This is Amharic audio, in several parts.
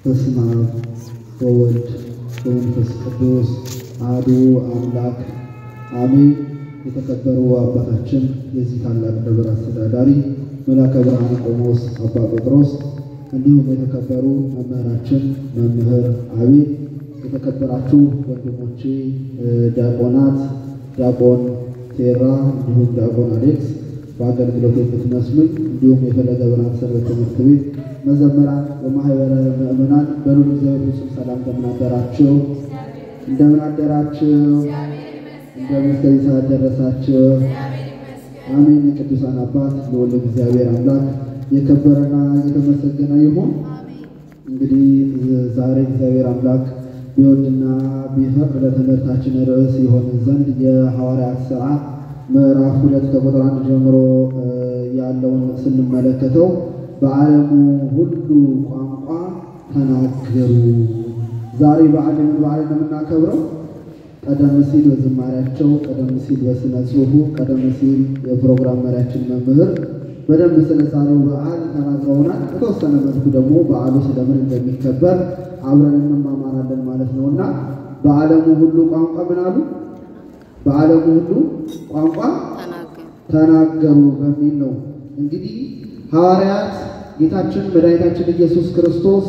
በስመ አብ ወወልድ ወመንፈስ ቅዱስ አሐዱ አምላክ አሜን። የተከበሩ አባታችን የዚህ ታላቅ ደብር አስተዳዳሪ መላከ ብርሃን ቆሞስ አባ ጴጥሮስ፣ እንዲሁም የተከበሩ መምህራችን መምህር አቤል፣ የተከበራችሁ ወንድሞቼ ዲያቆናት፣ ዲያቆን ቴራ እንዲሁም ዲያቆን አሌክስ፣ በአገልግሎት የምትመስሉኝ እንዲሁም የፈለገ ብርሃን ሰንበት ትምህርት ቤት መዘምራን በማህበረ ምእመናን በሉል እግዚአብሔር ፍጹም ሰላም እንደምን አደራችሁ? እንደምን እስከዚህ ሰዓት ደረሳችሁ? አሜን። የቅዱሳን አባት ልዑል እግዚአብሔር አምላክ የከበረና የተመሰገነ ይሁን። እንግዲህ ዛሬ እግዚአብሔር አምላክ ቢወድና ቢፈቅድ ለትምህርታችን ርዕስ ይሆን ዘንድ የሐዋርያት ሥራ ምዕራፍ 2 ከቁጥር 1 ጀምሮ ያለውን ስንመለከተው በዓለሙ ሁሉ ቋንቋ ተናገሩ። ዛሬ በዓልን የምናከብረው ቀደም ሲል በዝማሬያቸው፣ ቀደም ሲል በስነ ጽሑፉ፣ ቀደም ሲል የፕሮግራም መሪያችን መምህር በደንብ ስለ ዛሬው በዓል ተናግረውናል። በተወሰነ መልኩ ደግሞ በዓሉ ስለምን እንደሚከበር አብረን እንማማራለን ማለት ነውና በዓለሙ ሁሉ ቋንቋ ምን አሉ? በዓለሙ ሁሉ ቋንቋ ተናገሩ በሚል ነው። እንግዲህ ሐዋርያት ጌታችን መድኃኒታችን ኢየሱስ ክርስቶስ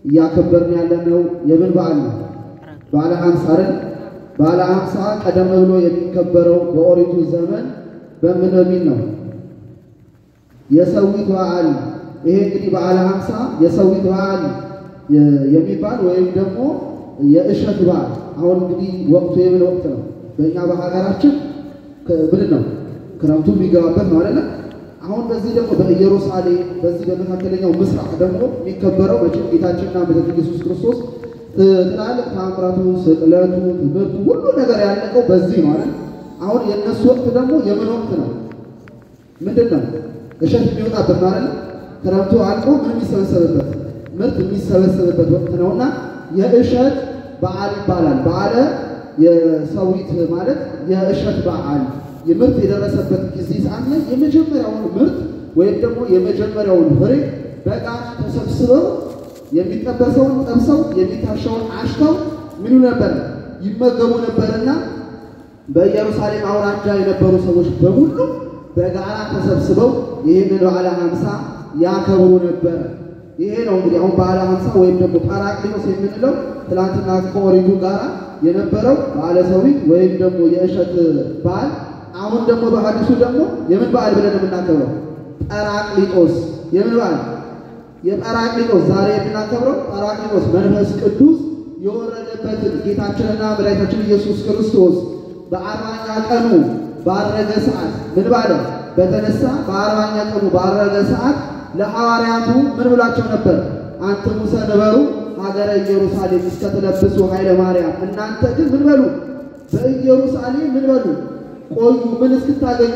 እያከበርን ያለነው የምን በዓል ነው? በዓለ ሀምሳ አይደል? በዓለ ሀምሳ ቀደም ብሎ የሚከበረው በኦሪቱ ዘመን በምን በሚል ነው? የሰዊት በዓል። ይሄ እንግዲህ በዓለ ሀምሳ የሰዊት በዓል የሚባል ወይም ደግሞ የእሸት በዓል። አሁን እንግዲህ ወቅቱ የምን ወቅት ነው? በእኛ በሀገራችን ምንድን ነው? ክረምቱ የሚገባበት ነው አይደለ? አሁን በዚህ ደግሞ በኢየሩሳሌም በዚህ በመካከለኛው ምስራቅ ደግሞ የሚከበረው መቼም ጌታችንና መድኃኒታችን ኢየሱስ ክርስቶስ ትላልቅ ተአምራቱ፣ ስቅለቱ፣ ትምህርቱ ሁሉ ነገር ያለቀው በዚህ ነው አይደል? አሁን የእነሱ ወቅት ደግሞ የምን ወቅት ነው? ምንድን ነው? እሸት የሚወጣበት ነው አይደል? ክረምቱ አልቆ ምን የሚሰበሰብበት ምርት የሚሰበሰብበት ወቅት ነውና የእሸት በዓል ይባላል። በዓለ የሰዊት ማለት የእሸት በዓል የምርት የደረሰበት ጊዜ ሰዓት ላይ የመጀመሪያውን ምርት ወይም ደግሞ የመጀመሪያውን ፍሬ በጋራ ተሰብስበው የሚጠበሰውን ጠብሰው የሚታሸውን አሽተው ምን ነበር ይመገቡ ነበርና በኢየሩሳሌም አውራጃ የነበሩ ሰዎች በሙሉ በጋራ ተሰብስበው ይህንን በዓለ ሀምሳ ያከብሩ ነበር። ይሄ ነው እንግዲህ አሁን በዓለ ሀምሳ ወይም ደግሞ ጳራቅሊጦስ የምንለው ትላንትና ከኦሪቱ ጋራ የነበረው በዓለ ሰዊት ወይም ደግሞ የእሸት በዓል። አሁን ደግሞ በሐዲሱ ደግሞ የምን በዓል ብለን የምናከብረው? ጳራቅሊጦስ። የምን በዓል? የጳራቅሊጦስ። ዛሬ የምናከብረው ጳራቅሊጦስ መንፈስ ቅዱስ የወረደበትን ጌታችንና መድኃኒታችን ኢየሱስ ክርስቶስ በ40ኛ ቀኑ ባረገ ሰዓት ምን ባለ? በተነሳ በ40ኛ ቀኑ ባረገ ሰዓት ለሐዋርያቱ ምን ብላቸው ነበር? አንትሙ ሰንበሩ ሀገረ ኢየሩሳሌም እስከትለብሱ ኃይለ ማርያም፣ እናንተ ግን ምን በሉ? በኢየሩሳሌም ምን በሉ? ቆዩ። ምን እስክታገኙ?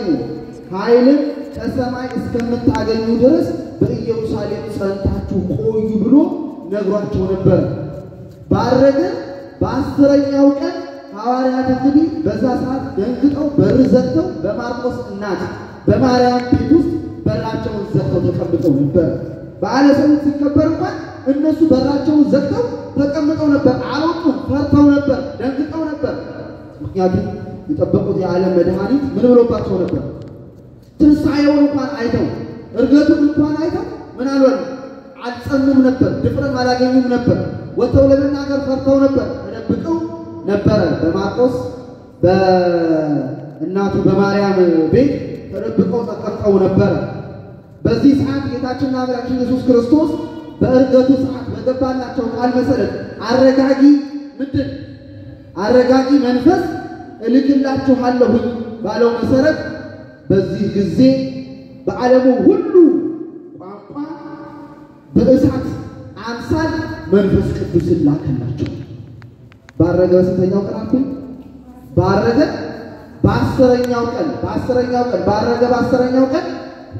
ኃይልን ከሰማይ እስከምታገኙ ድረስ በኢየሩሳሌም ጸንታችሁ ቆዩ ብሎ ነግሯቸው ነበር። ባረገ በ10ኛው ቀን ሐዋርያት እንግዲህ በዛ ሰዓት ደንግጠው በር ዘግተው በማርቆስ እናት በማርያም ቤት ውስጥ በራቸውን ዘግተው ተቀምጠው ነበር። በዓለ ሰዊት ሲከበር እንኳን እነሱ በራቸውን ዘግተው ተቀምጠው ነበር። አልወጡም። ፈርተው ነበር፣ ደንግጠው ነበር። ምክንያቱም የጠበቁት የዓለም መድኃኒት ምን ብሎባቸው ነበር? ትንሣኤውን እንኳን አይተው እርገቱን እንኳን አይተው ምን አልሆነ? አልጸኑም ነበር፣ ድፍረም አላገኙም ነበር። ወጥተው ለመናገር ፈርተው ነበር፣ ተደብቀው ነበረ። በማርቆስ በእናቱ በማርያም ቤት ተደብቀው ተቀምጠው ነበረ። በዚህ ሰዓት ጌታችንና መድኃኒታችን ኢየሱስ ክርስቶስ በእርገቱ ሰዓት በገባላቸው ቃል መሰረት አረጋጊ ምንድን አረጋጊ መንፈስ እልክላችኋለሁ ባለው መሰረት በዚህ ጊዜ በዓለሙ ሁሉ ቋንቋ በእሳት አምሳል መንፈስ ቅዱስ ላከላቸው። ባረገ በስንተኛው ቀን አልኩኝ? ባረገ በ10ኛው ቀን ባረገ በ10ኛው ቀን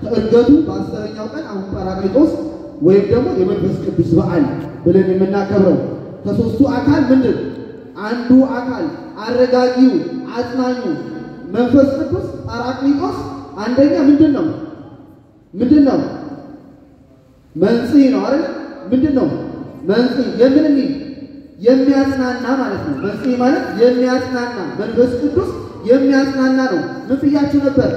ከእርገቱ በ10ኛው ቀን አሁን ጳራቅሊጦስ ወይም ደግሞ የመንፈስ ቅዱስ በዓል ብለን የምናከብረው ከሦስቱ አካል ምንድን አንዱ አካል አረጋጊው አጽናኙ መንፈስ ቅዱስ ጳራቅሊጦስ አንደኛ ምንድን ነው? መንጽሔ ነው አይደል? ምንድን ነው? መንጽሔ የምንም የሚያጽናና ማለት ነው። መንጽሔ ማለት የሚያጽናና መንፈስ ቅዱስ የሚያጽናና ነው። ምን ብያችሁ ነበር?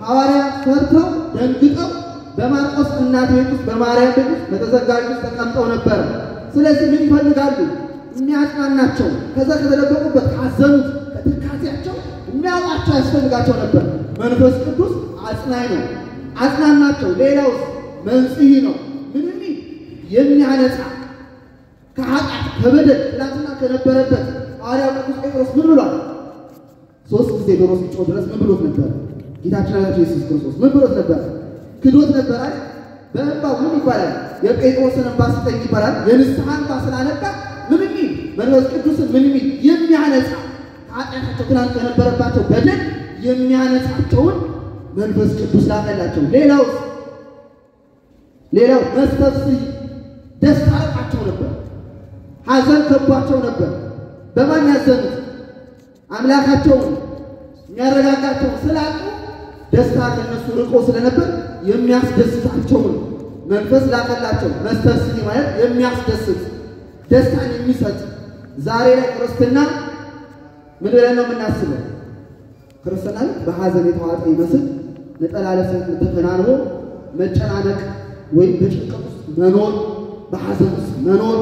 ሐዋርያት ፈርተው ደንግጠው በማርቆስ እናት ቤት ውስጥ በማርያም ቤት ውስጥ በተዘጋ ቤት ውስጥ ተቀምጠው ነበር። ስለዚህ ምን ይፈልጋሉ? የሚያጽናናቸው ከዛ ከተደበቁበት ካዘኑት ከትካዜያቸው የሚያወጣቸው ያስፈልጋቸው ነበር። መንፈስ ቅዱስ አጽናኝ ነው፣ አጽናናቸው። ሌላው መንጽሔ ነው። ምንም የሚያነጻ ከኃጢአት ከበደል ትናንትና ከነበረበት ሐዋርያው ቅዱስ ጴጥሮስ ምን ብሏል? 3 ጊዜ ዶሮ ሲጮህ ድረስ ምን ብሎት ነበር? ጌታችን ኢየሱስ ክርስቶስ ምን ብሎት ነበር? ክዶት ነበር አይደል? በእንባው ምን ይባላል? የጴጥሮስን እንባ ስጠኝ ይባላል። የንስሐ እንባ ስላነባ ምንም መንፈስ ቅዱስን ምንም የሚያነጻ ኃጢአታቸው ትናንት ከነበረባቸው በደል የሚያነጻቸውን መንፈስ ቅዱስ ላከላቸው። ሌላው መስተፍስሕ ደስታ አርቃቸው ነበር። ሐዘን ከቧቸው ነበር። በማን ያዘኑት? አምላካቸውን የሚያረጋጋቸው ስላጡ ደስታ ከነሱ ርቆ ስለነበር የሚያስደስታቸውን መንፈስ ላከላቸው። መስተፍስሕ ማለት የሚያስደስት ደስታን የሚሰጥ። ዛሬ ላይ ክርስትና ምን ብለን ነው የምናስበው? ክርስትና በሐዘን የተዋጠ ይመስል ነጠላ ለብሰን ተከናንቦ መጨናነቅ ወይም በጭንቀት ውስጥ መኖር በሐዘን ውስጥ መኖር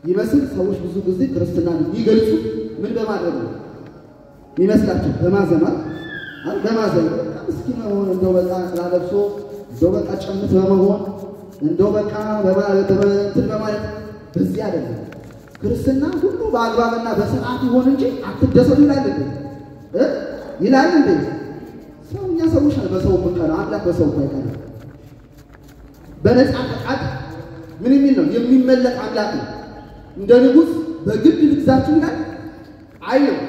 ይመስል ሰዎች ብዙ ጊዜ ክርስትናን የሚገልጹ ምን በማድረግ ነው የሚመስላቸው? በማዘን ምስኪን መሆን እንደው በቃ ስላለብሶ እንደው በቃ ጨምት በመሆን እንደው በቃ በማለት በዚህ አይደለም። ክርስትና ሁሉ በአግባብና በስርዓት ይሆን እንጂ አትደሰቱ ይላል እንዴ? ሰውኛ ሰዎች በሰው ምንቀና አምላክ በሰው አይቀርም። በነፃ ፈቃድ ምን የሚል ነው? የሚመለክ አምላክ ነው። እንደ ንጉሥ በግድ ልግዛችሁ ይላል አይልም።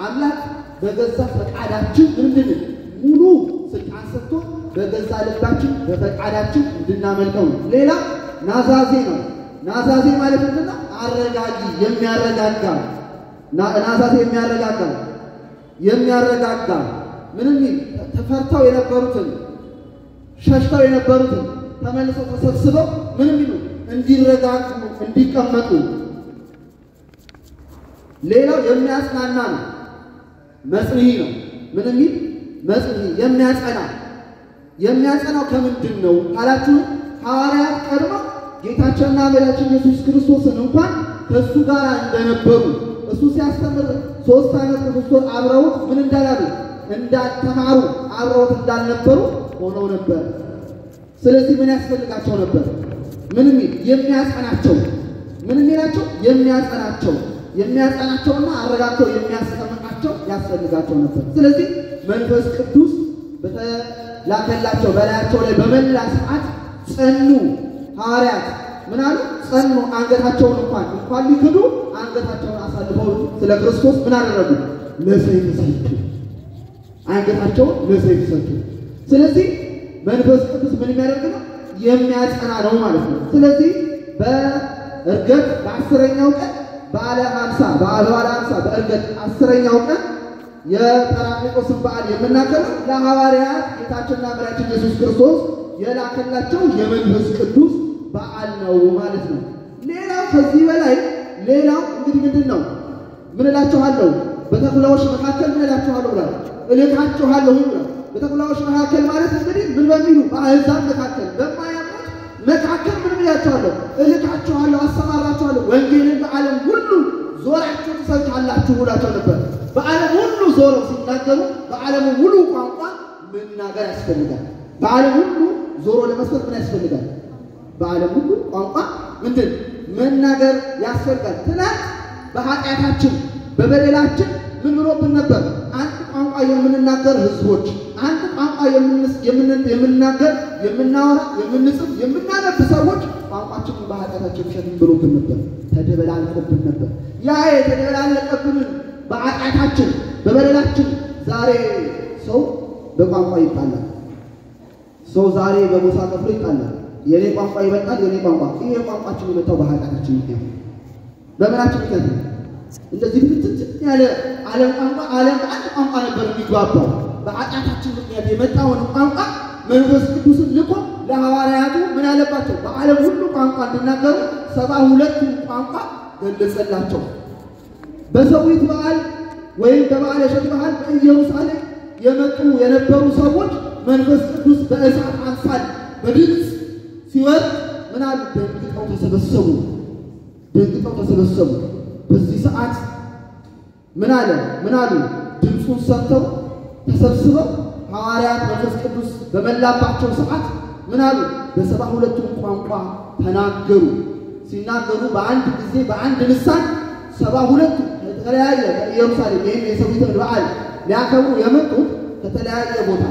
አምላክ በገዛ ፈቃዳችን ምንድን ሙሉ ስልጣን ሰጥቶ በገዛ ልባችን በፈቃዳችን እንድናመልከው ነው። ሌላ ናዛዜ ነው። ናዛዜ ማለት ምንድነው? አረጋጊ፣ የሚያረጋጋ ናዛዜ የሚያረጋጋ ምንም ተፈርተው የነበሩትን ሸሽተው የነበሩትን ተመልሰው ተሰብስበው ምንም እንዲረጋጉ እንዲቀመጡ። ሌላው የሚያጽናና ነው። መጽንዒ ነው። ምንም መጽንዒ የሚያጸናው ከምንድን ነው ካላችሁ ሐዋርያት ቀድመው ጌታችንና መድኃኒታችን ኢየሱስ ክርስቶስን እንኳን ከእሱ ጋር እንደነበሩ እሱ ሲያስተምር 3 ዓመት ከ3 ወር አብረውት ምን እንዳላሉ እንዳልተማሩ አብረውት እንዳልነበሩ ሆነው ነበር። ስለዚህ ምን ያስፈልጋቸው ነበር? ምንም የሚያጸናቸው ምን የሚላቸው የሚያጸናቸውና አረጋግተው የሚያስቀምጣቸው ያስፈልጋቸው ነበር። ስለዚህ መንፈስ ቅዱስ በተላከላቸው በላያቸው ላይ በመላ ሰዓት ጸኑ። ሐዋርያት ምን አሉ? ጸኑ። አንገታቸውን እንኳን ሊክዱ አንገታቸውን አሳልፈው ስለ ክርስቶስ ምን አደረጉ? ለሰይፍ ሰጡ። አንገታቸውን ለሰይፍ ሰጡ። ስለዚህ መንፈስ ቅዱስ ምን የሚያደርግ ነው? የሚያጸና ነው ማለት ነው። ስለዚህ በእርገት በ10ኛው ቀን በዓለ ሃምሳ በእርገት 10ኛው ቀን የጰራቅሊጦስን በዓል የምናከብረው ለሐዋርያት ጌታችንና መድኃኒታችን ኢየሱስ ክርስቶስ የላከላቸው የመንፈስ ቅዱስ በዓል ነው ማለት ነው። ሌላው ከዚህ በላይ እንግዲህ ምንድነው? ምን እላችኋለሁ በተኩላዎች መካከል ምን እላችኋለሁ ብሏል? እልካችኋለሁ ብሏል። በተኩላዎች መካከል ማለት እንግዲህ ምን በሚሉ በአሕዛብ መካከል በማያምኑት መካከል ምን እላችኋለሁ? እልካችኋለሁ፣ አሰማራችኋለሁ፣ ወንጌልን በዓለም ሁሉ ዞራችሁ ትሰብካላችሁ ብሏቸው ነበር። በዓለም ሁሉ ዞረው ሲናገሩ በዓለም ሁሉ ቋንቋ መናገር ያስፈልጋል። በዓለም ሁሉ ዞሮ ለመስበክ ምን ያስፈልጋል? በዓለም ሁሉ ቋንቋ ምንድን መናገር ያስፈልጋል። ትናንት በኃጢአታችን በበደላችን ምን ብሎብን ነበር? አንድ ቋንቋ የምንናገር ህዝቦች፣ አንድ ቋንቋ የምንናገር የምናወራ የምንጽፍ የምናነብ ሰዎች ቋንቋችንን በኃጢአታችን ሸክም ብሎብን ነበር፣ ተደበላልቆብን ነበር። ያ የተደበላለቀብንን በኃጢአታችን በበደላችን ዛሬ ሰው በቋንቋ ይጣላል። ሰው ዛሬ በጎሳ ከፍሎ ይጣላል። የኔ ቋንቋ ይበልጣል፣ የኔ ቋንቋ። ይሄ ቋንቋችን የመጣው በኃጢአታችን ምክንያት በምናችን ምክንያት ነው። እንደዚህ ብትት ያለ ዓለም አንድ ቋንቋ ነበር የሚግባባው። በኃጢአታችን ምክንያት የመጣውን ቋንቋ መንፈስ ቅዱስን ልኮ ለሐዋርያቱ ምን ያለባቸው? በዓለም ሁሉ ቋንቋ እንዲናገሩ በ72 ቋንቋ ገለጸላቸው። በሰዊት በዓል ወይም በበዓለ እሸት በዓል በኢየሩሳሌም የመጡ የነበሩ ሰዎች መንፈስ ቅዱስ በእሳት አምሳል በድምፅ ሲወርድ ምን አሉ? ደንግጠው ተሰበሰቡ። በዚህ ሰዓት ምን አሉ? ድምፁን ሰምተው ተሰብስበው ሐዋርያት መንፈስ ቅዱስ በመላባቸው ሰዓት ምን አሉ? በ72 ቋንቋ ተናገሩ። ሲናገሩ በአንድ ጊዜ በአንድ ልሳን 72 ከተለያየ ኢየሩሳሌም ይሄን የሰዊት በዓል ሊያከብሩ የመጡት ከተለያየ ቦታ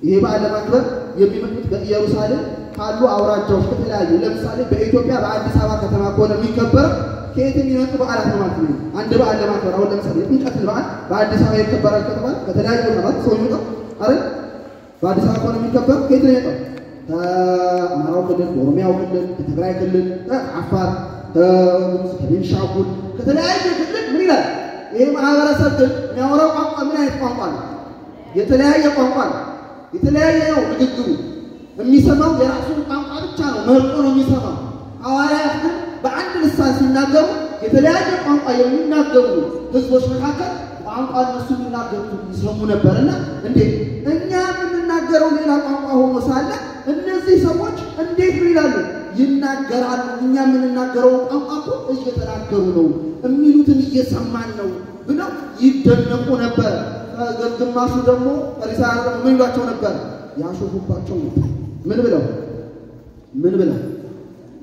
ይሄ በዓል ለማክበር የሚመጡት በኢየሩሳሌም ካሉ አውራጃዎች ከተለያዩ ለምሳሌ በኢትዮጵያ በአዲስ አበባ ከተማ ከሆነ የሚከበረው ከየት የሚመጡ በዓላት ነው ማለት ነው። አንድ በዓል ለማክበር አሁን ለምሳሌ ጥምቀት በዓል በአዲስ አበባ ይከበራል ከተባለ ከተለያዩ ቦታዎች ሰው ይመጣ አይደል? በአዲስ አበባ ከሆነ የሚከበረው ከየት ነው የመጣው? ከአማራው ክልል፣ ከኦሮሚያው ክልል፣ ከትግራይ ክልል፣ ከአፋር፣ ከቤንሻንጉል ከተለያየ ክልል ምን ይላል? ይሄ ማህበረሰብ ግን የሚያወራው ቋንቋ ምን አይነት ቋንቋ ነው? የተለያየ ቋንቋ ነው። የተለያየ ነው ንግግሩ። የሚሰማው የራሱን ቋንቋ ብቻ ነው፣ መርጦ ነው የሚሰማው። ሐዋርያት ግን በአንድ ልሳን ሲናገሩ የተለያየ ቋንቋ የሚናገሩ ህዝቦች መካከል ቋንቋ እነሱ የሚናገሩት ይሰሙ ነበርና እንዴት እኛ የምንናገረው ሌላ ቋንቋ ሆኖ ሳለ እነዚህ ሰዎች እንዴት ይላሉ? ይናገራሉ። እኛ የምንናገረው ቋንቋ እኮ እየተናገሩ ነው፣ የሚሉትን እየሰማን ነው ብለው ይደነቁ ነበር። ግማሹ ደግሞ ፈሪሳውያን ደግሞ ምን ይሏቸው ነበር? ያሾፉባቸው ነበር። ምን ብለው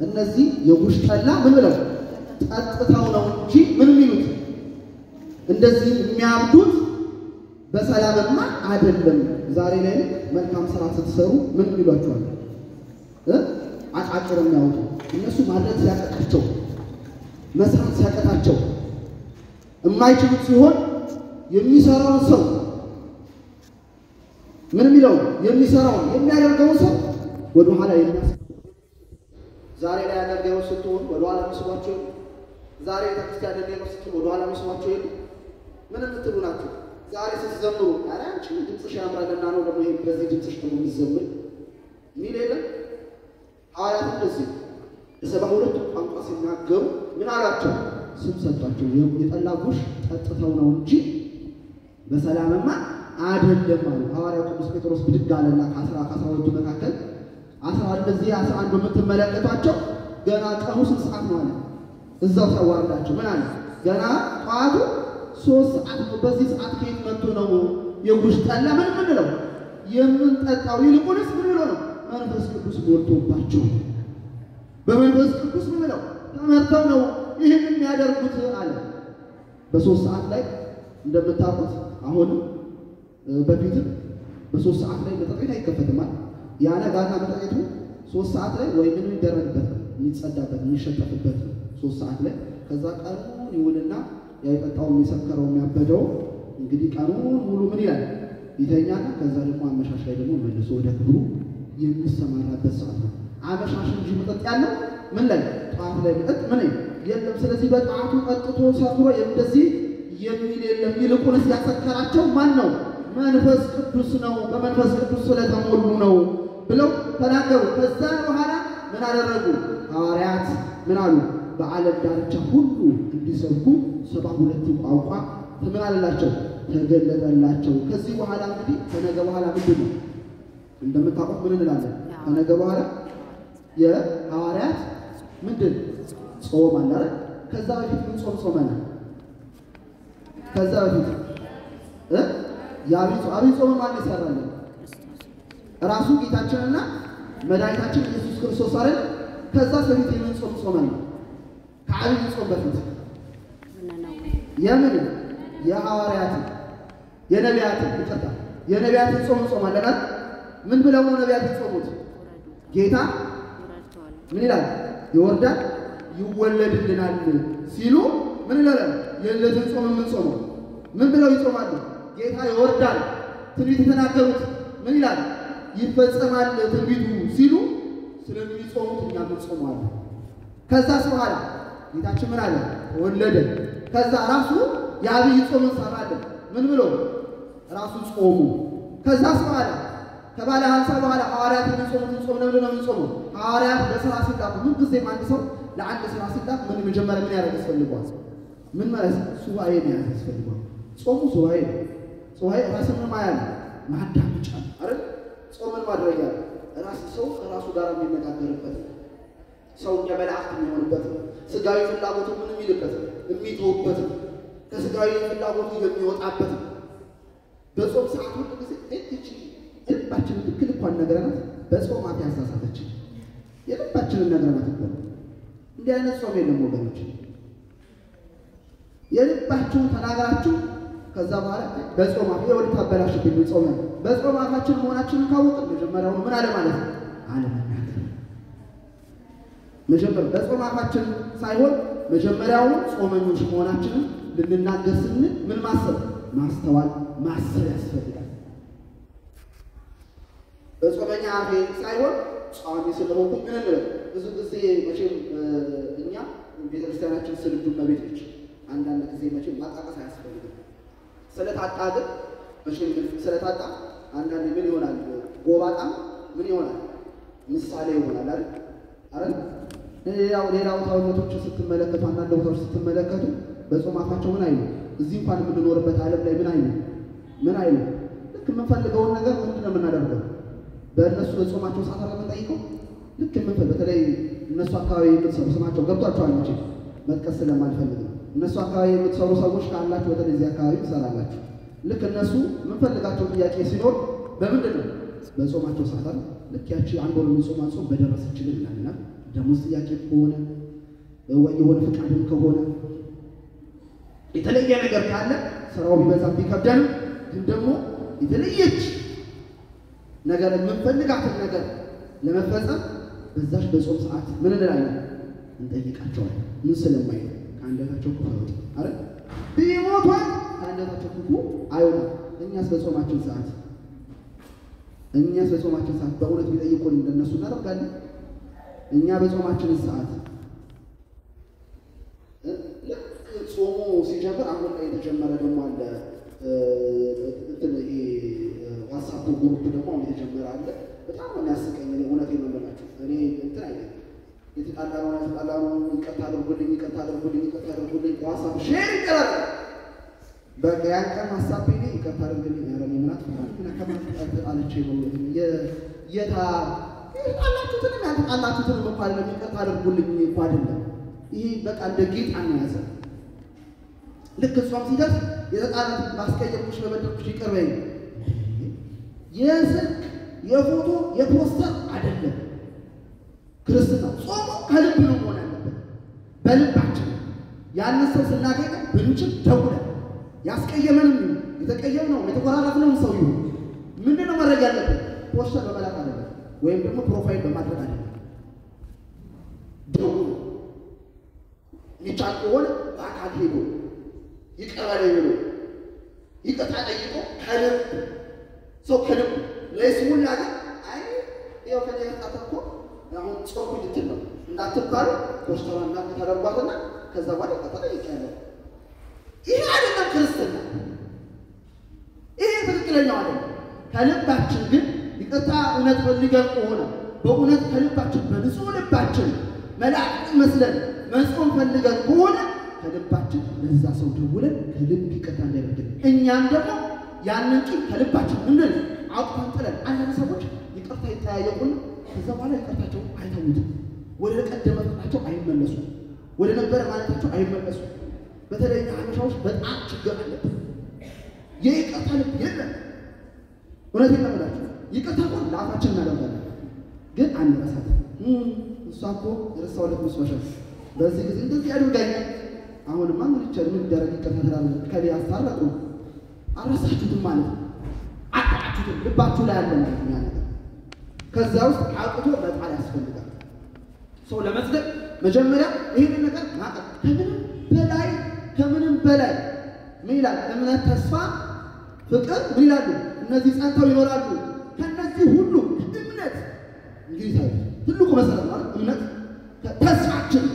እነዚህ የጉሽ ጠላ ምን ብለው ጠጥተው ነው እንጂ ምን የሚሉት እንደዚህ የሚያምዱት በሰላምማ አይደለም። ዛሬ ላይ መልካም ስራ ስትሰሩ ምን ይሏቸዋል? አቃቂር የሚያወጡ እነሱ ማድረግ ሲያቀታቸው መስራት ሲያቀታቸው የማይችሉት ሲሆን የሚሰራውን ሰው ምን የሚለው የሚሰራውን የሚያደርገውን ሰው ወደ ኋላ የሚያስ ዛሬ ላይ ያደርገው ስትሆን ወደ ኋላ መስዋዕቸው ዛሬ ተክርስቲያን ያደርገው ስትሆን ወደ ኋላ መስዋዕቸው ምን የምትሉ ናችሁ? ዛሬ ስትዘምሩ አረ አንቺ ድምፅሽ ያምራልና ነው ደግሞ ይሄ በዚህ ድምፅሽ ደግሞ የሚዘምር ሚል የለም። ሐዋርያት እንደዚህ በ72 ቋንቋ ሲናገሩ ምን አላቸው? ስም ሰጣቸው። የጠላ ጉሽ ጠጥተው ነው እንጂ በሰላምማ አይደለም አሉ። ሐዋርያው ቅዱስ ጴጥሮስ ብድግ አለና ከ12 መካከል 11 የምትመለከቷቸው ገና ቀኑ 3 ሰዓት ነው አለ። እዛው ሲያዋርዳቸው ምን አለ? ገና ጠዋቱ 3 ሰዓት ነው። በዚህ ሰዓት ከየት መጥቶ ነው የጉሽ ጠላ ምን ምንለው የምንጠጣው? ይልቁንስ ምን ብሎ ነው? መንፈስ ቅዱስ ሞልቶባቸው በመንፈስ ቅዱስ ምን ብለው ተመርተው ነው ይህን የሚያደርጉት አለ። በ3 ሰዓት ላይ እንደምታውቁት አሁንም በፊትም በ3 ሰዓት ላይ መጠጥ ቤት አይከፈትም አይደል? ያለ ጋና መጠጥ ቤቱ 3 ሰዓት ላይ ወይ ምን ይደረግበት የሚጸዳበት የሚሸጠፍበት 3 ሰዓት ላይ ከዛ ቀኑን ይውልና ያይጠጣው የሚሰከረው የሚያበደው እንግዲህ ቀኑን ሙሉ ምን ይላል ይተኛና ከዛ ደግሞ አመሻሽ ላይ ደግሞ መልሶ ወደ ክብሩ የሚሰማራበት ሰዓት ነው። አመሻሽ እንጂ መጠጥ ያለው ምን ላይ ጠዋት ላይ መጠጥ ምን የለም። ስለዚህ በጠዋቱ ጠጥቶ ሰክሮ እንደዚህ የሚል የለም። ይልቁንስ ያሰከራቸው ማን ነው? መንፈስ ቅዱስ ነው። በመንፈስ ቅዱስ ስለተሞሉ ነው ብለው ተናገሩ። ከዛ በኋላ ምን አደረጉ? ሐዋርያት ምን አሉ? በዓለም ዳርቻ ሁሉ እንዲሰብኩ 72 ቋንቋ ምን አለላቸው? ተገለጠላቸው። ከዚህ በኋላ እንግዲህ ከነገ በኋላ ምንድን ነው እንደምታውቁት ምን እንላለን? ከነገ በኋላ የሐዋርያት ምንድን ጾም አለ አይደል? ከዛ በፊት ምን ጾም ነው? ከዛ በፊት አብይ ጾም ማለት ይሰራል። ራሱ ጌታችንና መድኃኒታችን ኢየሱስ ክርስቶስ አይደል? ከዛ በፊት የምን ጾም ነው? ከአብይ ጾም በፊት የምን የሐዋርያት የነቢያት ይቀጣ የነቢያት ጾም አለና ምን ብለው ነው ነቢያት ጾሙት? ጌታ ምን ይላል? ይወርዳል ይወለድልናል ሲሉ ምን ይላል? የለትን ጾም ምን ጾመው ምን ብለው ይጾማሉ? ጌታ ይወርዳል ትንቢት ተናገሩት ምን ይላል? ይፈጸማል ትንቢቱ ሲሉ ስለሚጾሙት እኛ ምን ጾማሉ? ከዛስ በኋላ ጌታችን ምን አለ? ወለደ። ከዛ ራሱ የአብይ ጾምን ሰራለ። ምን ብሎ ራሱ ጾሙ። ከዛስ በኋላ ከባለ 50 በኋላ ሐዋርያት የሚጾሙትን ጾም ነው ጾሙ። ሐዋርያት በሥራ ሲላኩ ምን ጊዜ አንድ ሰው ለአንድ ስራ ሲላክ ምን መጀመሪያ ምን ያደርግ ያስፈልጋል? ምን ማለት ሱባኤ ነው ያስፈልጋል። ጾሙ ሱባኤ ነው። ሱባኤ ራስን ማያል ማዳመጫ አይደል? ጾምን ማድረግ ያለ ራስ ሰው ከራሱ ጋር የሚነጋገርበት ሰው እንደመላእክት የሚሆንበት ስጋዊ ፍላጎቱ ምን የሚልበት የሚተውበት ከስጋዊ ፍላጎቱ የሚወጣበት በጾም ሰዓት ሁሉ ጊዜ እቺ ልባችን ትክክል እንኳን ነገርናት በጾማት ያሳሳተች የልባችንን ነገርናት እኮ እንዲህ አይነት ጾም የለም ወገኖች። የልባችሁን ተናግራችሁ ከዛ በኋላ በጾማት የወል ታበላሽብኝ ጾም በጾማታችን መሆናችንን ካወቅን መጀመሪያው ምን አለ ማለት ነው አለመናገር መጀመሪያ በጾማታችን ሳይሆን መጀመሪያው ጾመኞች መሆናችንን ልንናገር ስንል ምን ማሰብ ማስተዋል ማሰብ ያስፈልጋል። በጾመኛ አፌ ሳይሆን ጾም ስለሆነ ምን ነው ብዙ ጊዜ መቼም እኛ ቤተክርስቲያናችን ስልዱ በቤቶች አንዳንድ ጊዜ መቼም ማጣቀስ አያስፈልግም። ስለታጣ ግን መቼም ስለታጣ አንዳንድ ምን ይሆናል ጎባጣ ምን ይሆናል ምሳሌ ይሆናል አይደል? ሌላው ታውነቶች ስትመለከቱ አንዳንድ ቦታዎች ስትመለከቱ በጾማታቸው ምን አይሉ እዚህ እንኳን የምንኖርበት ዓለም ላይ ምን አይሉ ልክ የምንፈልገውን ነገር ምንድነው የምናደርገው? በእነሱ በጾማቸው ሰዓት አለመጠይቀው ልክ በተለይ እነሱ አካባቢ የምትሰሩ ስማቸው ገብቷቸዋል እንጂ መጥቀስ ስለማልፈልግ ነው። እነሱ አካባቢ የምትሰሩ ሰዎች ካላችሁ በተለይ እዚህ አካባቢ ትሰራላችሁ። ልክ እነሱ የምንፈልጋቸው ጥያቄ ሲኖር በምንድነው በጾማቸው ሰዓት ልክ ያቺ አንድ ወር የሚጾማ ጾም በደረሰችልን ይላልና ደሞዝ ጥያቄ ከሆነ ወይ የሆነ ፍቃድም ከሆነ የተለየ ነገር ካለ ስራው ቢበዛም ቢከብደንም ግን ደግሞ የተለየች ነገር የምንፈልጋትን ነገር ለመፈጸም በዛሽ በጾም ሰዓት ምን እንላለን እንጠይቃቸዋለን። ምን ስለማይል ከአንደታቸው ክፉ አይወጣም አይደል? ቢሞቷል ከአንደታቸው ክፉ አይወጣም። እኛስ በጾማችን ሰዓት በእውነት ቢጠይቁን እንደነሱ እናደርጋለን? እኛ በጾማችን ሰዓት ጾሙ ሲጀምር አሁን ላይ የተጀመረ ደግሞ አለ እንትን ይሄ ዋትስአፕ ግሩፕ ደግሞ አሁን የተጀመረ አለ። በጣም ነው የሚያስቀኝ። እውነቴን ነው የምላችሁ። እኔ እንትን አይደለም የተጣላነው ይቅርታ አድርጉልኝ ዋትስአፕ ሼር ይቀራል። በቃ ያን ቀን ሀሳብ ይሄ ይቅርታ አድርጉልኝ ያለ ምናት ከማለት አለች ነው ያልተጣላችሁትን እንኳን ይቅርታ አድርጉልኝ እኮ አይደለም። ይሄ በቃ እንደ ጌጥ አናያዘ ልክ ጾም ሲደርስ የተጣላት ማስቀየምሽ በመደብሽ ይቅር በይ የስልክ የፎቶ የፖስተር አይደለም ክርስትና። ጾሙ ከልብ ነው መሆን ያለበት በልባችን። ያንን ሰው ስናገኝ ብንችል ደውለን ያስቀየመንም የተቀየምነው የተቆራረጥነው ሰው ይሁን ምንድነው ማድረግ ያለብን? ፖስተር በመላክ አይደለም ወይም ደግሞ ፕሮፋይል በማድረግ አይደለም። ደውሎ ይቻል ከሆነ በአካል ሄዶ ይቀበለኝ ብሎ ይቅርታ ጠይቆ ከልብ ሰው ከልብ ለስሙላ ግን አይ ይኸው ከዚህ ተጣጣቆ አሁን ጾም ልትል ነው እንዳትባሉ ፖስተሯና ተደርጓትና ከዛ በኋላ ተጠይቀኛል። ይሄ አይደለም ክርስትና። ይሄ ትክክለኛው አይደለም። ከልባችን ግን ይቅርታ እውነት ፈልገን ከሆነ በእውነት ከልባችን በንጹህ ልባችን መላእክት መስለን መጾም ፈልገን ከሆነ ከልባችን ለዛ ሰው ደውለን ከልብ ይቅርታ እንዳይበድል እኛም ደግሞ ያንን ቂም ከልባችን ምን አውጥተን ጥለን አንዳንድ ሰዎች ይቅርታ ይጠያየቁን ከዛ በኋላ ይቅርታቸው አይተውትም። ወደ ቀደመ ፍቅራቸው አይመለሱም። ወደ ነበረ ማለታቸው አይመለሱም። በተለይ ሀበሻዎች በጣም ችግር አለበት። የይቅርታ ልብ የለም። እውነቴን ነው የምላችሁ። ይቅርታ እኮ ለአፋችን እናደርጋለን ግን አንረሳት። እሷ እኮ የረሳሁለት መስዋዕት በዚህ ጊዜ እንደዚህ ያደርጋኛል። አሁንማ ምን ይቻላል? ምን ይደረግ? ይቅርታ ተራራ ከሊ አስታረቁ አረሳችሁትም ማለት ነው። አጣችሁትም ልባችሁ ላይ ያለ ማለት ነው። ከዛ ውስጥ አውጥቶ መጣል ያስፈልጋል። ሰው ለመጽደቅ መጀመሪያ ይሄን ነገር ማቀቅ ከምንም በላይ ምን ይላል? እምነት፣ ተስፋ፣ ፍቅር ምን ይላሉ? እነዚህ ጸንተው ይኖራሉ። ከነዚህ ሁሉ እምነት እንግዲህ ትልቁ መሰረት ማለት እምነት ተስፋችን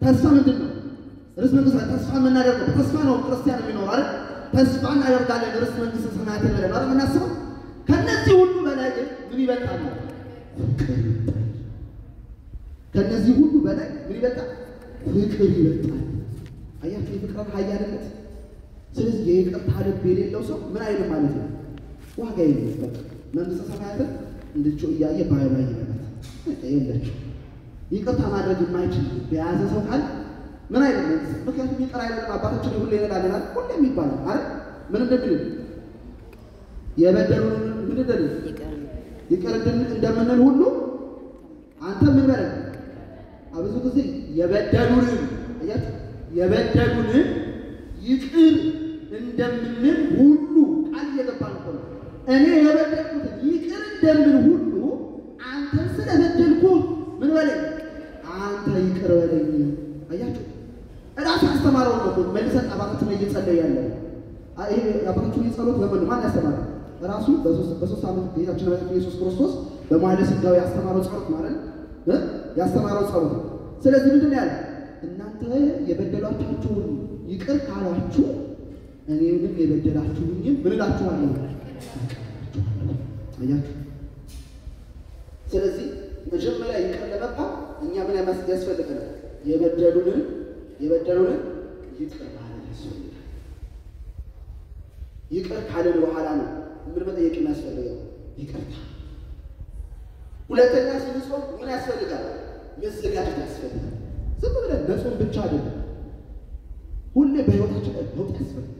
ተስፋ ምንድነው? ርስት መንግስት ተስፋ የምናደርገው ተስፋ ነው። ክርስቲያን የሚኖር አይደል? ተስፋ እናደርጋለን ርስት መንግስት ሰማያት ላይ ማለት እናስበው። ከነዚህ ሁሉ በላይ ምን ይበልጣል? ከነዚህ ሁሉ በላይ ምን ይበልጣል? ፍቅር ይበልጣል። አያችሁ የፍቅር ኃያልነት። ስለዚህ የይቅርታ ልብ የሌለው ሰው ምን አይልም ማለት ነው? ዋጋ የለውም። መንግስተ ሰማያትን እንድትጮህ እያየ ባይ ይመጣል። የለችም። ይቅርታ ማድረግ የማይችል በያዘ ሰው ካለ ምን አይልም። ምክንያቱም ይቅር አይልም። አባታችን ሁሌ ይላል ሁሌ የሚባለው አይደል? ምን እንደሚል የበደሉን ምን እንደሚል ይቅር እንደምንል ሁሉ አንተ ምን በለ አብዙ ጊዜ የበደሉን አያችሁ የበደሉን ይቅር እንደምንል ሁሉ ቃል እየገባን ነው። እኔ የበደልኩት ይቅር እንደምንል ሁሉ አንተ ስለበደልኩ ምን በለኝ አንተ ይቅር በለኝ። አያችሁ እራሱ ያስተማረው ነው። መልሰን አባታችን እየጸለየ ያለው ይሄ አባታችን የጸሎት በመን ማን ያስተማረው? ራሱ በሶስት ዓመት ጌታችን ኢየሱስ ክርስቶስ በመዋዕለ ሥጋዌ ያስተማረው ጸሎት ማለት ያስተማረው ጸሎት። ስለዚህ ምንድነው ያለው? እናንተ የበደሏችሁን ይቅር ካላችሁ እኔንም የበደላችሁኝ ምን እላችኋለሁ? አያችሁ። ስለዚህ መጀመሪያ ይቅር ለመባል እኛ ምን ያስፈልገናል? የበደሉንን ይቅር ማለት ያስፈልጋል። ይቅር ካለን በኋላ ነው ምን መጠየቅ የሚያስፈልገው? ይቅርታ። ሁለተኛ ስንጾም ምን ያስፈልጋል? መዘጋጀት ያስፈልጋል። ዝም ብለን መጾም ብቻ አይደለም፣ ሁሌ በህይወታችን ለውጥ ያስፈልጋል።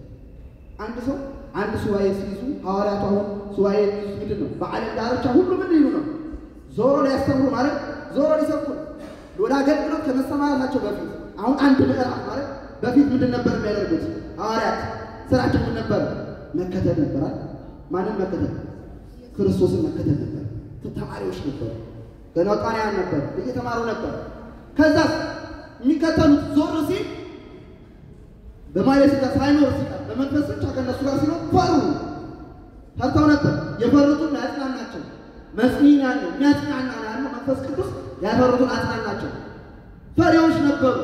አንድ ሱባኤ ሲይዙ ሐዋርያቱ አሁን ሱባኤ የሚይዙት ምንድን ነው? በዓለም ዳርቻ ሁሉ ምን ይሉ ነው? ዞሮ ሊያስተምሩ ማለት ዞሮ ሊሰብኩ ወደ አገልግሎት ከመሰማራታቸው በፊት አሁን አንድ ምዕራፍ ማለት በፊት ምንድን ነበር የሚያደርጉት ሐዋርያት? ስራቸው ምን ነበር? መከተል ነበር። ማንን መከተል? ክርስቶስን መከተል ነበር። ተማሪዎች ነበሩ፣ ገና ቃሪያን ነበር፣ እየተማሩ ነበር። ከዛ የሚከተሉት ዞር ሲል በመዋዕለ ሥጋ ሳይኖር ሲቀር በመንፈስ ብቻ ከነሱ ጋር ሲኖር ፈርተው ነበር። የፈሩትን ያጽናናቸው መስሚና ነው የሚያጽናና ነው መንፈስ ቅዱስ ያፈሩትን አጽናናቸው። ፈሪዎች ነበሩ፣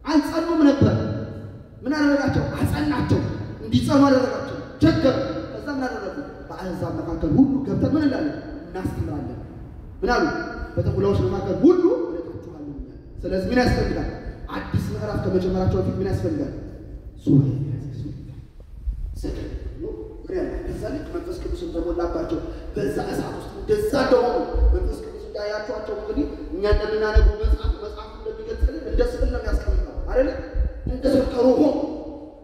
አልጸኑም ነበር። ምን አደረጋቸው? አጸናቸው፣ እንዲጸኑ አደረጋቸው። ቸገሩ። ከዛ ምን አደረጉ? በአሕዛብ መካከል ሁሉ ገብተን ምን እንላለን? እናስተምራለን። ምን አሉ? በተኩላዎች መካከል ሁሉ እንለቃችኋለን። ስለዚህ ምን ያስፈልጋል? አዲስ ምዕራፍ ከመጀመራቸው በፊት ምን ያስፈልጋል? ሱባኤ ያስፈልጋል። ሰከን ነው ምን ያለ ከዛ ልክ መንፈስ ቅዱስ ተሞላባቸው። በዛ እሳት ውስጥ እንደዛ ደሆኑ መንፈስ ቅዱስ እንዳያቸዋቸው እንግዲህ እኛ እንደምናነበው መጽሐፍ እንደሚገልጽልን እንደ ስዕል ነው የሚያስቀምጠው አይደል? እንደ ሰከሩ ሆኖ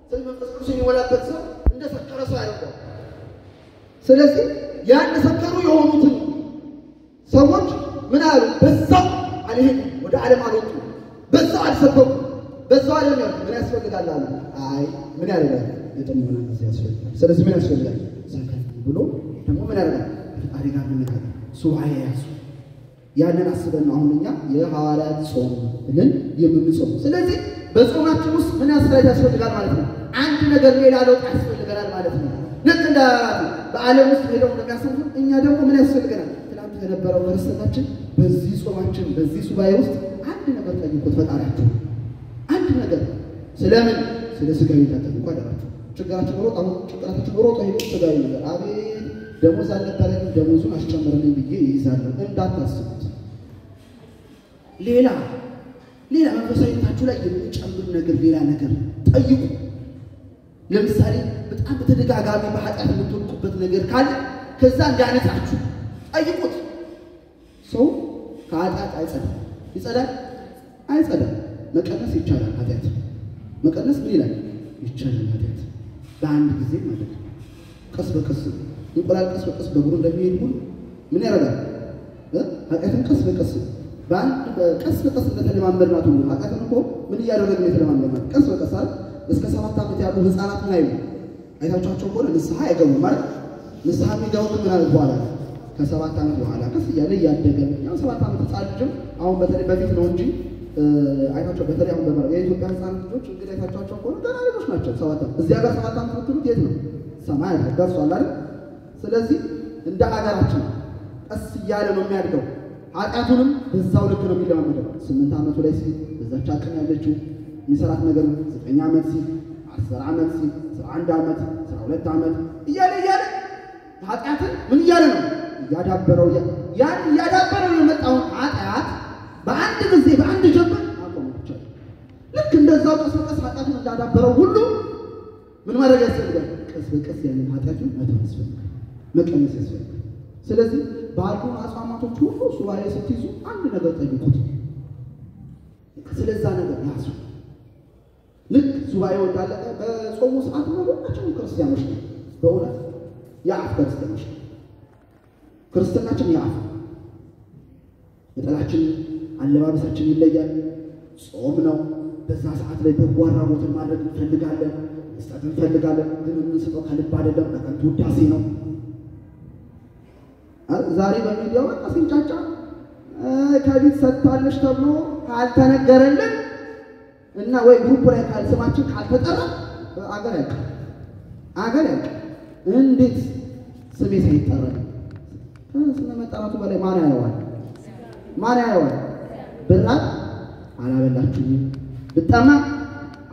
ስለዚህ መንፈስ ቅዱስ የሚወላበት ሰው እንደ ሰከረ ሰው ያደርገዋል። ስለዚህ ያን ሰከሩ የሆኑትን ሰዎች ምን አሉ? በዛው አልሄዱ፣ ወደ ዓለም አልወጡ፣ በዛው አልሰበኩ፣ በዛው ዓለም ያሉ ምን ያስፈልጋል አሉ። አይ ምን ያደርጋል? የጥሞና ጊዜ ያስፈልጋል። ስለዚህ ምን ያስፈልጋል? ሰከን ብሎ ደግሞ ምን ያደርጋል? ፈጣሪ ጋር ምንካል ሱባኤ ያዙ። ያንን አስበን ነው አሁን እኛ የሐዋርያት ጾም ብለን የምንጾም። ስለዚህ በጾማችን ውስጥ ምን ያስፈልጋል ማለት ነው? አንድ ነገር ሌላ ለውጥ ያስፈልጋል ማለት ነው። ልክ እንደ በዓለም ውስጥ ሄደው እንደሚያሰሙ እኛ ደግሞ ምን ያስፈልገናል? ትናንት የነበረው ክርስትናችን በዚህ ጾማችን በዚህ ሱባኤ ውስጥ አንድ ነገር ጠይቁት ፈጣሪያችሁ። አንድ ነገር ስለምን? ስለ ስጋዊ ተጠይቁ አደራችሁ። ችግራችሁ ሮጥ አሁን ችግራችሁ ሮጥ ሄዶ ስጋዊ ነገር አቤት ደሞዝ አልነበረኝም ደሞዙን አስጨምረልኝ ብዬ ይይዛለሁ እንዳታስቡት። ሌላ መንፈሳዊነታችሁ ላይ የሚጨምር ነገር ሌላ ነገር ጠይቁ። ለምሳሌ በጣም በተደጋጋሚ በኃጢአት የምትወድቁበት ነገር ካለ ከዛ እንዲያነጻችሁ ጠይቁት። ሰው ከኃጢአት አይጸዳም። ይጸዳል? አይጸዳም። መቀነስ ይቻላል። ኃጢአት መቀነስ ምን ይላል? ይቻላል። ኃጢአት በአንድ ጊዜ ማለት ነው። ቀስ በቀስ እንቁላል ቀስ በቀስ በእግሩ እንደሚሄድ ሁሉ ምን ያደርጋል? ኃጢአትን ቀስ በቀስ ቀስ በቀስ እንደተለማመድናት ሁሉ ኃጢአትን እኮ ምን እያደረግን የተለማመድናት? ቀስ በቀስ አይደል? እስከ 7 ዓመት ያሉ ህፃናት ምን አይሉ አይታችኋቸው ከሆነ ንስሐ አይገቡም ማለት ንስሐ የሚገቡት ምን አለ በኋላ ከ7 ዓመት በኋላ ቀስ እያለ እያደገ ያው 7 ዓመት ህፃን ልጅም አሁን በተለይ በፊት ነው እንጂ አይታችሁ በተለይ አሁን በመራ የኢትዮጵያ ህፃናት ልጆች እንግዲህ አይታችኋቸው ከሆነ ገና ልጆች ናቸው። 7 ዓመት እዚያ ጋር 7 ዓመት ብትሉት የት ነው? ሰማይ ደርሷል አይደል? ስለዚህ እንደ ሀገራችን ቀስ እያለ ነው የሚያድገው። ኃጢአቱንም በዛው ልክ ነው የሚለማመደው። 8 ዓመቱ ላይ ሲል በዛች አቅም ያለችው የሚሰራት ነገር 9 ዓመት ሲል 10 ዓመት ሲል 11 ዓመት 12 ዓመት እያለ ኃጢአትን ምን እያለ ነው? እያዳበረው የመጣውን ኃጢአት በአንድ ጊዜ በአንድ ጀምር አቆም ይቻላል። ልክ እንደዛው ቀስ በቀስ ኃጢአቱን እንዳዳበረው ሁሉ ምን ማድረግ ያስፈልጋል? ቀስ በቀስ ያንን ኃጢአቱን መተው ያስፈልጋል፣ መቀነስ ያስፈልጋል። ስለዚህ ባሉን አጽዋማቶች ሁሉ ሱባኤ ስትይዙ አንድ ነገር ጠይቁት። ስለዛ ነገር ያዙ። ልክ ሱባኤው እንዳለቀ በጾሙ ሰዓት ነው ሁላችንም ክርስቲያኖች ነን። በእውነት የአፍ ክርስቲያኖች ነን። ክርስትናችን የአፍ የጠላችን አለባበሳችን ይለያል። ጾም ነው። በዛ ሰዓት ላይ በጎ አድራጎትን ማድረግ እንፈልጋለን፣ መስጠት እንፈልጋለን። ግን የምንሰጠው ከልብ አይደለም፣ በከንቱ ውዳሴ ነው። ዛሬ በሚዲያው በቃ ሲንጫጫ ከቤት ሰጥታለሽ ተብሎ ካልተነገረልን እና ወይ ግሩፕ ላይ ካልስማችን ካልተጠራ አገር ያልቃል። እንዴት ስሜ ሳይጠራ ስለ መጠራቱ በላይ ማን ያየዋል? ብራብ አላበላችሁኝም፣ ብጠማ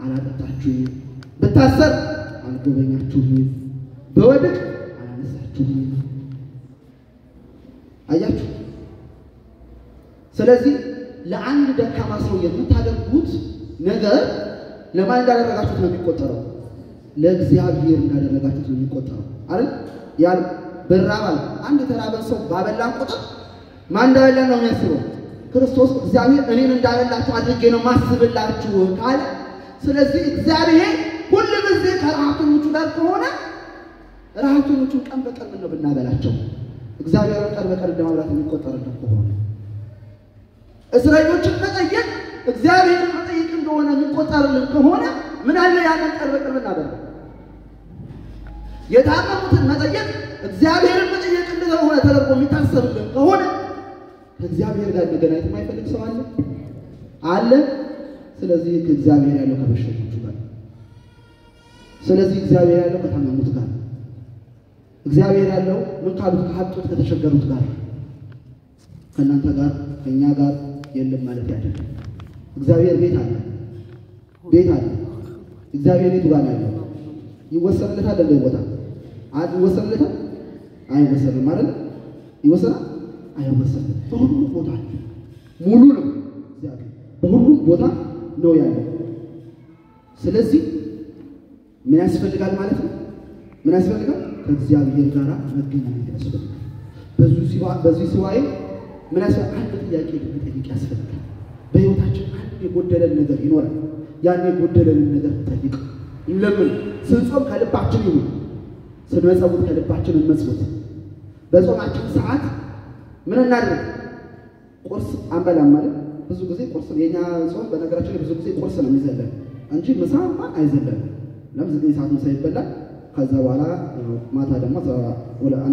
አላጠጣችሁኝም፣ ብታሰር አልጎበኛችሁኝም፣ በወድቅ አላነሳችሁኝም። አያችሁ? ስለዚህ ለአንድ ደካማ ሰው የምታደርጉት ነገር ለማን እንዳደረጋችሁት ነው የሚቆጠረው? ለእግዚአብሔር እንዳደረጋችሁት ነው የሚቆጠረው አይደል? ያን ብራብ አንድ የተራበ ሰው ባበላን ቁጥር ማን እንዳበላን ነው የሚያስበው? ክርስቶስ እግዚአብሔር እኔን እንዳበላችሁ አድርጌ ነው ማስብላችሁ ካለ፣ ስለዚህ እግዚአብሔር ሁሉ ጊዜ ከራህቶቹ ጋር ከሆነ ራህቶቹን ቀን በቀን ነው ብናበላቸው እግዚአብሔርን ቀን በቀን እንደማብላት የሚቆጠርልን ከሆነ እስራኤሎችን መጠየቅ እግዚአብሔርን መጠየቅ እንደሆነ የሚቆጠርልን ከሆነ ምን አለ ያንን ቀን በቀን ብናደርገው? የታመሙትን መጠየቅ እግዚአብሔርን መጠየቅ እንደሆነ ተደርጎ የሚታሰብልን ከሆነ ከእግዚአብሔር ጋር መገናኘት የማይፈልግ ሰው አለ? ስለዚህ እግዚአብሔር ያለው ከበሽተኞቹ ጋር፣ ስለዚህ እግዚአብሔር ያለው ከታመሙት ጋር፣ እግዚአብሔር ያለው ምን ካሉት ከሀብቶት ከተቸገሩት ጋር፣ ከእናንተ ጋር ከእኛ ጋር የለም ማለት አይደለም። እግዚአብሔር ቤት አለ። እግዚአብሔር ቤቱ ጋር ያለው ይወሰንለታል። እንደ ቦታ ይወሰንለታል? አይወሰንም አይደል? ይወሰናል? አይወሰንም። በሁሉም ቦታ ሙሉ ነው እግዚአብሔር፣ በሁሉም ቦታ ነው ያለው። ስለዚህ ምን ያስፈልጋል ማለት ነው? ምን ያስፈልጋል? ከእግዚአብሔር ጋር መገናኘት ያስፈልጋል። በዚህ ሱባኤ ምን ያስፈልጋል? አንድ ጥያቄ ልንጠይቅ ያስፈልጋል። በህይወታችን አንድ የጎደለን ነገር ይኖራል። ያን የጎደለንን ነገር ጠይቅ። ለምን ስንጾም ከልባችን ይሁን፣ ስንመጸውት ከልባችን እንመጽውት። በጾማችን ሰዓት ምን እናድርግ? ቁርስ አንበላም ማለት ብዙ ጊዜ ቁርስ የኛ ጾም በነገራችን ላይ ብዙ ጊዜ ቁርስ ነው የሚዘለን እንጂ ምሳ እንኳን አይዘለንም። ለምን 9 ሰዓት ምሳ ይበላል። ከዛ በኋላ ማታ ደግሞ 1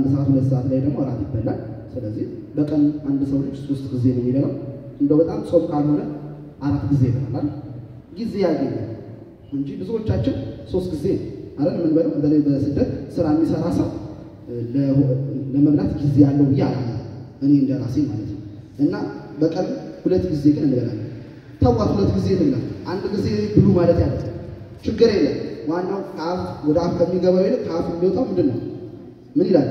ሰዓት 2 ሰዓት ላይ ደግሞ እራት ይበላል። ስለዚህ በቀን አንድ ሰው ልጅ 3 ጊዜ ነው የሚበላው። እንደው በጣም ጾም ካልሆነ 4 ጊዜ ይበላል። ጊዜ ያገኛል እንጂ ብዙዎቻችን 3 ጊዜ አይደል የምንበላው። በተለይ በስደት ስራ የሚሰራ ሰው ለመብላት ጊዜ ያለው ያላል እኔ እንደራሴ ማለት ነው። እና በቀን 2 ጊዜ ግን እንበላለን። ተዋት 2 ጊዜ እንበላለን። አንድ ጊዜ ብሉ ማለት ያለ ችግር የለም። ዋናው ከአፍ ወደ አፍ ከሚገባው ይልቅ ከአፍ የሚወጣው ምንድነው? ምን ይላል?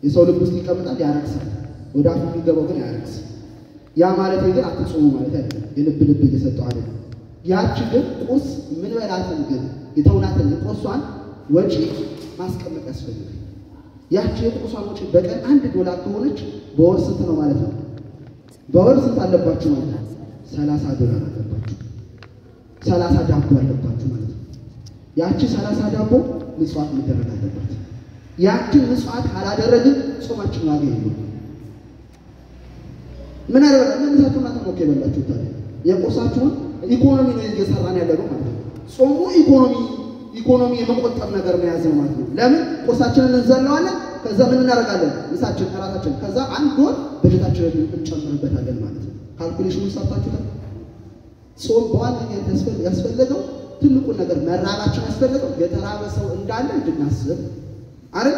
የሰው ልብ ውስጥ ይቀመጣል፣ ያረክሳል። ወደ አፍ የሚገባው ግን አያረክስም። ያ ማለት ግን አትጾሙ ማለት አይደለም። የልብ እየሰጠው አይደለም። ያቺ ግን ቁርስ ምን በላትን ግን የተውናትን ቁርሷን ወጪ ማስቀመጥ ያስፈልጋል። ያቺ የቁርሷን ወጪ በቀን $1 ከሆነች በወር ስንት ነው ማለት ነው? በወር ስንት አለባችሁ ማለት ነው? $30 አለባችሁ። 30 ዳቦ አለባችሁ ማለት ነው። ያቺ 30 ዳቦ ምጽዋት መደረግ አለባት። ያቺን ምጽዋት ካላደረግን ጾማችን ዋጋ የለውም። ምን አደረገ? ምንሳቱና ተሞከ ይበላችሁ ታዲያ የቁርሳችሁን ኢኮኖሚ ነው እየሰራን ያለው ማለት ነው። ጾሙ ኢኮኖሚ የመቆጠብ ነገር ነው ያዘው ማለት ነው። ለምን ቁርሳችንን እንዘለዋለን፣ ከዛ ምን እናደርጋለን? ምሳችን፣ እራታችን፣ ከዛ 1 ወር በጀታችንን እንጨምርበታለን ማለት ነው። ካልኩሌሽኑን ሰርታችሁታል። ጾም በዋነኛነት ያስፈልገው ትልቁ ነገር መራባችን ያስፈልገው የተራበ ሰው እንዳለ እንድናስብ አይደል?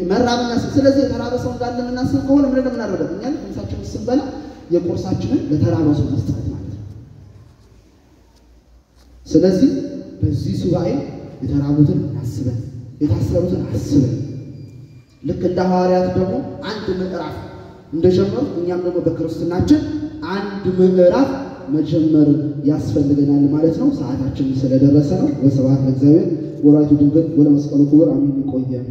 መራብና ስለዚህ የተራበ ሰው እንዳለ እናስብ ከሆነ ምን እንደምናደርገው እኛ ምሳችንን ስንበላ የቁርሳችንን ለተራበ ሰው መስጠት ማለት ነው። ስለዚህ በዚህ ሱባኤ የተራቡትን አስበን የታሰሩትን አስበን ልክ እንደ ሐዋርያት ደግሞ አንድ ምዕራፍ እንደጀመሩ እኛም ደግሞ በክርስትናችን አንድ ምዕራፍ መጀመር ያስፈልገናል ማለት ነው። ሰዓታችን ስለደረሰ ነው። ወስብሐት ለእግዚአብሔር ወላዲቱ ድንግል ወለመስቀሉ ክቡር አሜን። ይቆየን።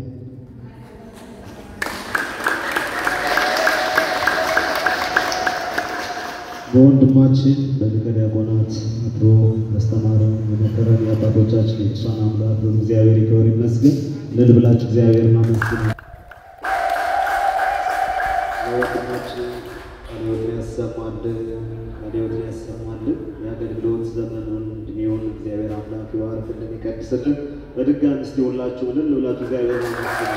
በወንድማችን በሊቀ ዲያቆናት አድሮ ያስተማረን የመከረን የአባቶቻችን የቅዱሳን አምላክ እግዚአብሔር ይክበር ይመስገን። እልል ብላችሁ እግዚአብሔርን አመስግኑ። ወንድማችን ቃልዎትን ያሰማልን የአገልግሎት ዘመኑን እድሜውን እግዚአብሔር አምላክ ይባርክልን ይቀድስልን። በድጋሚ እስቲ ሁላችሁ እልል ብላችሁ እግዚአብሔርን አመስግኑ።